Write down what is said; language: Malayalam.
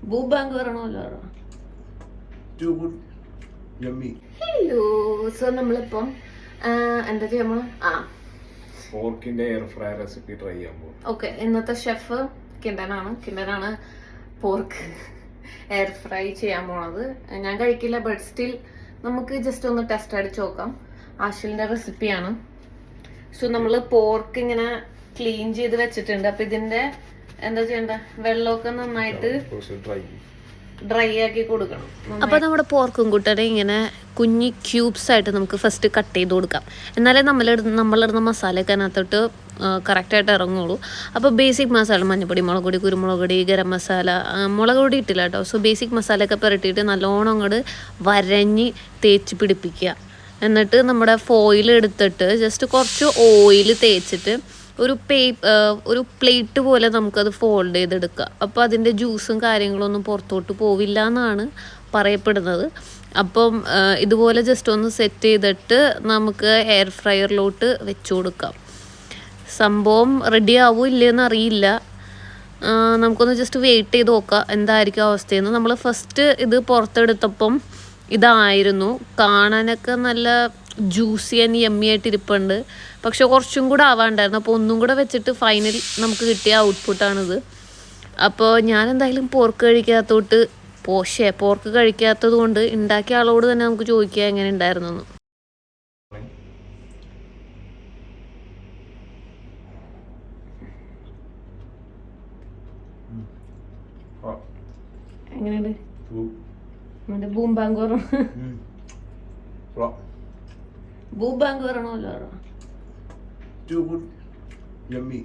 ബൂബാങ്ക് വരണമല്ലോ. ഹലോ, സോ നമ്മളിപ്പം എന്താ ചെയ്യാമോ? പോർക്കിന്റെ എയർ ഫ്രൈ റെസിപ്പി ട്രൈ ചെയ്യാൻ പോകും. ഓക്കെ, ഇന്നത്തെ ഷെഫ് കിണ്ടനാണ് പോർക്ക് എയർ ഫ്രൈ ചെയ്യാൻ പോണത്. ഞാൻ കഴിക്കില്ല, ബട്ട് സ്റ്റിൽ നമുക്ക് ജസ്റ്റ് ഒന്ന് ടെസ്റ്റ് അടിച്ച് നോക്കാം. ആഷിലിന്റെ റെസിപ്പിയാണ്. സോ നമ്മള് പോർക്ക് ഇങ്ങനെ ക്ലീൻ ചെയ്ത് വെച്ചിട്ടുണ്ട്. അപ്പൊ ഇതിന്റെ എന്താ ചെയ്യണ്ട, വെള്ളമൊക്കെ നന്നായിട്ട് ഡ്രൈ ആക്കി കൊടുക്കണം. അപ്പോൾ നമ്മുടെ പോർക്കും കൂട്ടനെ ഇങ്ങനെ കുഞ്ഞി ക്യൂബ്സ് ആയിട്ട് നമുക്ക് ഫസ്റ്റ് കട്ട് ചെയ്ത് കൊടുക്കാം. എന്നാലേ നമ്മളിടുന്ന മസാലയൊക്കെ അതിനകത്തോട്ട് കറക്റ്റായിട്ട് ഇറങ്ങുള്ളൂ. അപ്പോൾ ബേസിക് മസാല, മഞ്ഞപ്പൊടി, മുളക് പൊടി, കുരുമുളക് പൊടി, ഗരം മസാല, മുളക് പൊടി ഇട്ടില്ല കേട്ടോ. സോ ബേസിക് മസാലയൊക്കെ പുരട്ടിയിട്ട് നല്ലോണം അങ്ങോട്ട് വരഞ്ഞ് തേച്ച് പിടിപ്പിക്കുക. എന്നിട്ട് നമ്മുടെ ഫോയിൽ എടുത്തിട്ട് ജസ്റ്റ് കുറച്ച് ഓയിൽ തേച്ചിട്ട് ഒരു പ്ലേറ്റ് പോലെ നമുക്കത് ഫോൾഡ് ചെയ്തെടുക്കുക. അപ്പോൾ അതിൻ്റെ ജ്യൂസും കാര്യങ്ങളൊന്നും പുറത്തോട്ട് പോവില്ല എന്നാണ് പറയപ്പെടുന്നത്. അപ്പം ഇതുപോലെ ജസ്റ്റ് ഒന്ന് സെറ്റ് ചെയ്തിട്ട് നമുക്ക് എയർ ഫ്രയറിലോട്ട് വെച്ച് കൊടുക്കാം. സംഭവം റെഡി ആവോ ഇല്ലയെന്ന് അറിയില്ല. നമുക്കൊന്ന് ജസ്റ്റ് വെയിറ്റ് ചെയ്ത് നോക്കാം എന്തായിരിക്കും അവസ്ഥയെന്ന്. നമ്മൾ ഫസ്റ്റ് ഇത് പുറത്തെടുത്തപ്പം ഇതായിരുന്നു. കാണാനൊക്കെ നല്ല ജ്യൂസി ആൻഡ് യമ്മി ആയിട്ട് ഇരിപ്പുണ്ട്. പക്ഷെ കുറച്ചും കൂടെ ആവാണ്ടായിരുന്നു. അപ്പോൾ ഒന്നും കൂടെ വെച്ചിട്ട് ഫൈനൽ നമുക്ക് കിട്ടിയ ഔട്ട്പുട്ടാണിത്. അപ്പോൾ ഞാൻ എന്തായാലും പോർക്ക് കഴിക്കാത്തത് കൊണ്ട് ഉണ്ടാക്കിയ ആളോട് തന്നെ നമുക്ക് ചോദിക്കുക എങ്ങനെ ഉണ്ടായിരുന്നു. എങ്ങനെയുണ്ട്? ബൂംബാങ്ക് വരണമല്ലോ. Too good, yummy.